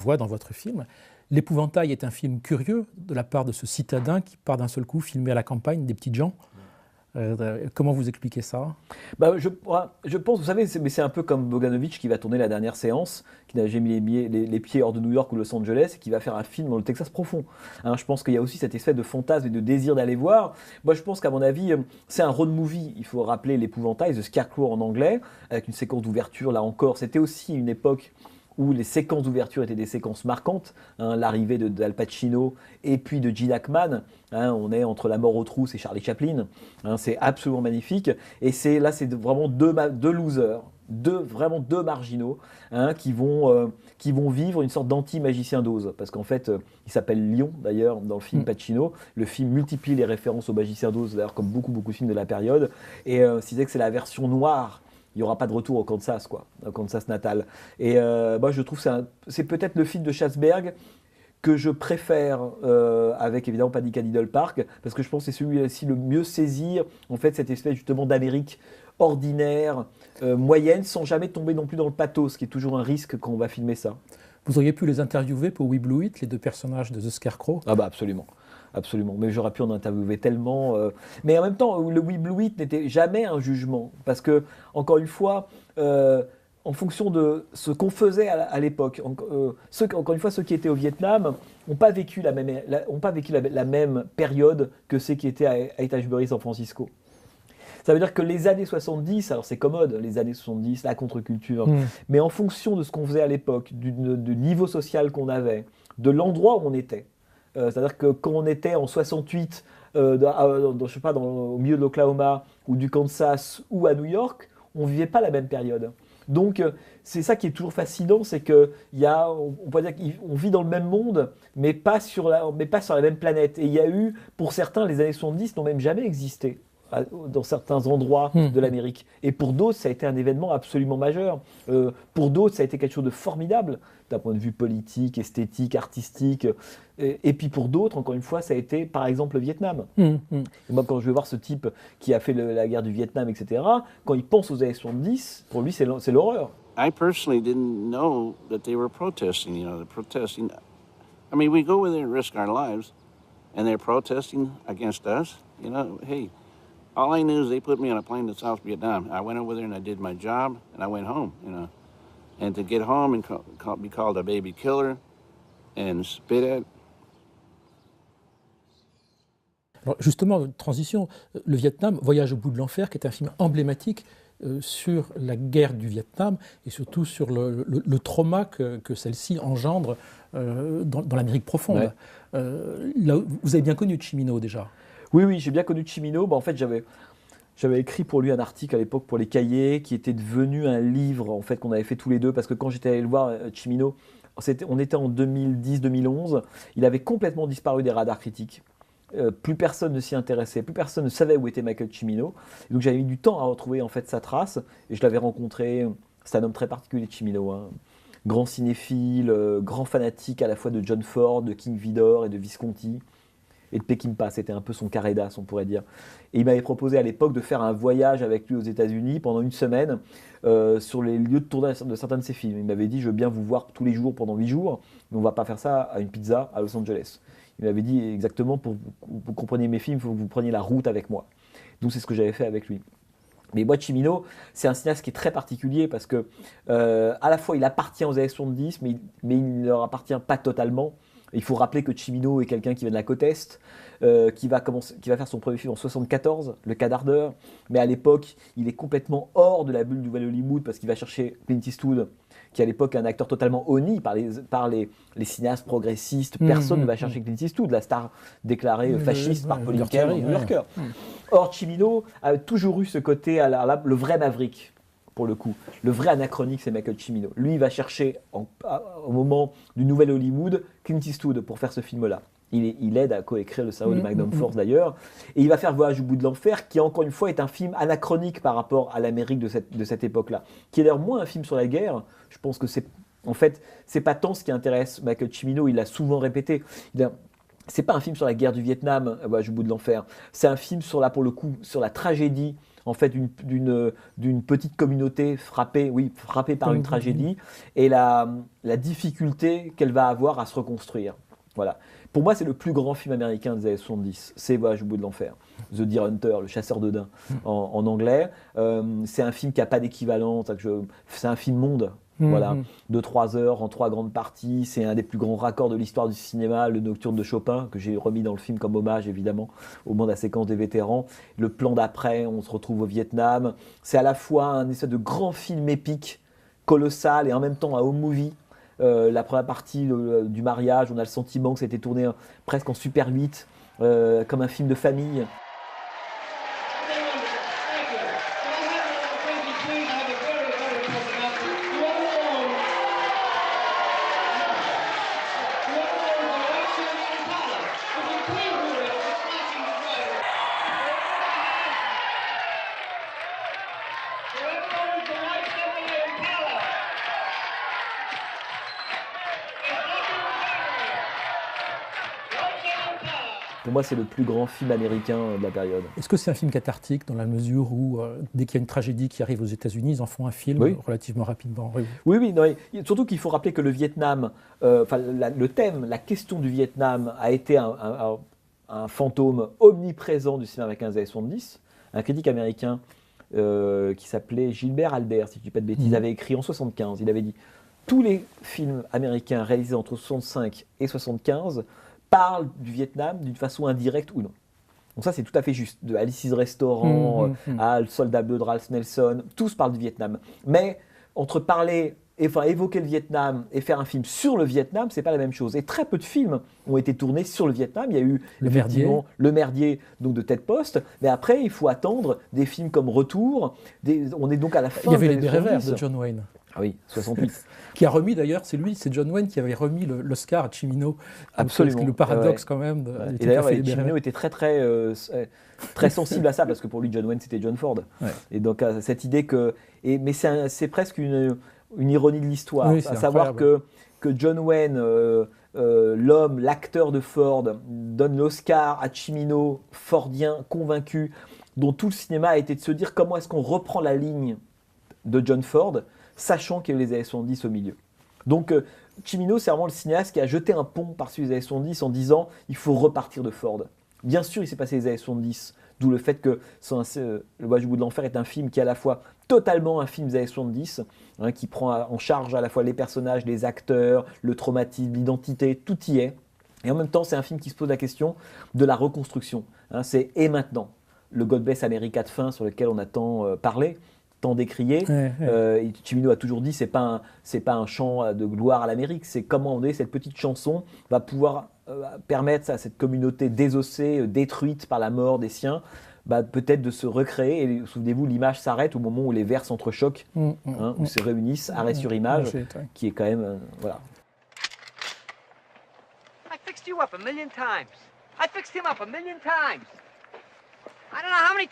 voit dans votre film. L'Épouvantail est un film curieux de la part de ce citadin qui part d'un seul coup filmer à la campagne des petites gens. Comment vous expliquez ça? Je pense, vous savez, mais c'est un peu comme Bogdanovich qui va tourner la dernière séance, qui n'a jamais mis les pieds hors de New York ou Los Angeles, et qui va faire un film dans le Texas profond. Hein, je pense qu'il y a aussi cette espèce de fantasme et de désir d'aller voir. Moi, je pense qu'à mon avis, c'est un road movie. Il faut rappeler l'Épouvantail, The Scarecrow en anglais, avec une séquence d'ouverture, là encore. C'était aussi une époque où les séquences d'ouverture étaient des séquences marquantes, hein, l'arrivée d'Al Pacino et puis de Gene Hackman, hein, on est entre La mort aux trousses et Charlie Chaplin, hein, c'est absolument magnifique, et c'est vraiment deux losers, vraiment deux marginaux, hein, qui vont vivre une sorte d'anti-magicien d'Oz, parce qu'en fait, il s'appelle Lion d'ailleurs dans le film Pacino, le film multiplie les références au magicien d'Oz, d'ailleurs comme beaucoup de films de la période, et s'il disait que c'est la version noire. Il n'y aura pas de retour au Kansas, quoi, au Kansas natal. Et moi, je trouve que c'est peut-être le film de Schwarzenberg que je préfère, avec évidemment Panic at Needle Park, parce que je pense que c'est celui-ci le mieux saisir, en fait, cette espèce justement d'Amérique ordinaire, moyenne, sans jamais tomber non plus dans le pathos, ce qui est toujours un risque quand on va filmer ça. Vous auriez pu les interviewer pour We Blew It, les deux personnages de The Scarecrow? Ah bah absolument. Absolument, mais j'aurais pu en interviewer tellement. Mais en même temps, le We Blew It n'était jamais un jugement, parce que, encore une fois, en fonction de ce qu'on faisait à l'époque, encore une fois, ceux qui étaient au Vietnam n'ont pas vécu la même période que ceux qui étaient à Haight-Ashbury, San Francisco. Ça veut dire que les années 70, alors c'est commode, les années 70, la contre-culture, mais en fonction de ce qu'on faisait à l'époque, du niveau social qu'on avait, de l'endroit où on était, c'est-à-dire que quand on était en 68, je sais pas, au milieu de l'Oklahoma ou du Kansas ou à New York, on vivait pas la même période. Donc c'est ça qui est toujours fascinant, c'est que on peut dire qu'on vit dans le même monde, mais pas sur la même planète. Et il y a eu, pour certains, les années 70 n'ont même jamais existé dans certains endroits de l'Amérique. Et pour d'autres, ça a été un événement absolument majeur. Pour d'autres, ça a été quelque chose de formidable d'un point de vue politique, esthétique, artistique. Et puis pour d'autres, encore une fois, ça a été par exemple le Vietnam. Et moi, quand je vais voir ce type qui a fait la guerre du Vietnam, etc., quand il pense aux années 70, pour lui, c'est l'horreur. I personally didn't know that they were protesting, they're protesting. I mean, we go over there and risk our lives, and they're protesting against us. Hey, all I knew is they put me on a plane to South Vietnam. I went over there and I did my job, and I went home, And to get home and be called a baby killer and spit at. Alors justement, transition, le Vietnam, Voyage au bout de l'enfer, qui est un film emblématique sur la guerre du Vietnam et surtout sur le trauma que celle-ci engendre dans l'Amérique profonde. Ouais. Là, vous avez bien connu Cimino déjà. Oui, j'ai bien connu Cimino. En fait, j'avais écrit pour lui un article à l'époque pour les Cahiers, qui était devenu un livre en fait qu'on avait fait tous les deux, parce que quand j'étais allé le voir, Cimino, on était en 2010-2011, il avait complètement disparu des radars critiques. Plus personne ne s'y intéressait, plus personne ne savait où était Michael Cimino. Et donc j'avais mis du temps à retrouver en fait sa trace, et je l'avais rencontré. C'est un homme très particulier, Cimino, hein. Grand cinéphile, grand fanatique à la fois de John Ford, de King Vidor et de Visconti. Et de Peckinpah, c'était un peu son carré d'as, on pourrait dire. Et il m'avait proposé à l'époque de faire un voyage avec lui aux États-Unis pendant une semaine sur les lieux de tournage de certains de ses films. Il m'avait dit, je veux bien vous voir tous les jours pendant 8 jours, mais on ne va pas faire ça à une pizza à Los Angeles. Il m'avait dit exactement, pour que vous compreniez mes films, il faut que vous preniez la route avec moi. Donc c'est ce que j'avais fait avec lui. Mais moi, Cimino, c'est un cinéaste qui est très particulier parce que à la fois il appartient aux années 70, mais il ne leur appartient pas totalement. Il faut rappeler que Cimino est quelqu'un qui vient de la côte Est, qui va faire son premier film en 1974, Le Quart d'Ardeur. Mais à l'époque, il est complètement hors de la bulle du Nouvel Hollywood parce qu'il va chercher Clint Eastwood, qui à l'époque est un acteur totalement honni par les cinéastes progressistes. Personne ne va chercher Clint Eastwood, la star déclarée fasciste par Pauline Kael, New Yorker. Or, Cimino a toujours eu ce côté, le vrai maverick. Pour le coup, le vrai anachronique, c'est Michael Cimino. Lui, il va chercher au moment du Nouvel Hollywood Clint Eastwood pour faire ce film-là. Il aide à coécrire le scénario de Magnum Force d'ailleurs, et il va faire Voyage au bout de l'enfer, qui encore une fois est un film anachronique par rapport à l'Amérique de cette époque-là, qui est d'ailleurs moins un film sur la guerre. Je pense que c'est pas tant ce qui intéresse Michael Cimino. Il l'a souvent répété. C'est pas un film sur la guerre du Vietnam, Voyage au bout de l'enfer. C'est un film pour le coup, sur la tragédie en fait d'une petite communauté frappée par une tragédie et la difficulté qu'elle va avoir à se reconstruire. Voilà. Pour moi, c'est le plus grand film américain des années 70. C'est Voyage au bout de l'enfer. The Deer Hunter, le chasseur de daims en anglais. C'est un film qui n'a pas d'équivalent. C'est un film monde. Voilà, de 3 heures en 3 grandes parties. C'est un des plus grands raccords de l'histoire du cinéma, le Nocturne de Chopin, que j'ai remis dans le film comme hommage, évidemment, au moment de la séquence des vétérans. Le plan d'après, on se retrouve au Vietnam. C'est à la fois un espèce de grand film épique, colossal, et en même temps un home movie. La première partie du mariage, on a le sentiment que ça a été tourné presque en Super 8, comme un film de famille. Pour moi, c'est le plus grand film américain de la période. Est-ce que c'est un film cathartique dans la mesure où, dès qu'il y a une tragédie qui arrive aux États-Unis, ils en font un film relativement rapidement? Oui, non, surtout qu'il faut rappeler que le Vietnam, le thème, la question du Vietnam a été un fantôme omniprésent du cinéma américain des années 70. Un critique américain qui s'appelait Gilbert Albert, si je ne dis pas de bêtises, avait écrit en 75. Il avait dit « Tous les films américains réalisés entre 65 et 75 parle du Vietnam d'une façon indirecte ou non. » Donc ça, c'est tout à fait juste. De Alice's Restaurant à Le Soldat Bleu de Ralph Nelson, tous parlent du Vietnam. Mais entre évoquer le Vietnam et faire un film sur le Vietnam, c'est pas la même chose. Et très peu de films ont été tournés sur le Vietnam. Il y a eu effectivement Le Merdier donc de Ted Post, mais après, il faut attendre des films comme Retour. On est donc à la fin. Il y avait Les Bérets Verts de John Wayne. Ah oui, 68. Qui a remis d'ailleurs, c'est John Wayne qui avait remis l'Oscar à Cimino. Absolument. Le paradoxe quand même. Et d'ailleurs, Cimino était très sensible à ça, parce que pour lui, John Wayne, c'était John Ford. Ouais. Et donc, cette idée que... mais c'est presque une ironie de l'histoire, à savoir que John Wayne, l'acteur de Ford, donne l'Oscar à Cimino, fordien, convaincu, dont tout le cinéma a été de se dire comment est-ce qu'on reprend la ligne de John Ford, sachant qu'il y a eu les années 70 au milieu. Donc, Cimino, c'est vraiment le cinéaste qui a jeté un pont par-dessus les années 70 en disant il faut repartir de Ford. Bien sûr, il s'est passé les années 70, d'où le fait que Le Voyage au bout de l'enfer est un film qui est à la fois totalement un film des années 70, qui prend en charge à la fois les personnages, les acteurs, le traumatisme, l'identité, tout y est. Et en même temps, c'est un film qui se pose la question de la reconstruction. C'est « Et maintenant ?» Le God Bless America de fin sur lequel on a tant parlé, tant décrié. Cimino a toujours dit c'est pas un chant de gloire à l'Amérique, c'est comment cette petite chanson va pouvoir permettre à cette communauté désossée, détruite par la mort des siens, peut-être de se recréer. Et souvenez-vous, l'image s'arrête au moment où les vers s'entrechoquent, où se réunissent, arrêt sur image, qui est quand même voilà. I fixed you up a million times. I fixed him up a million times. I don't know how many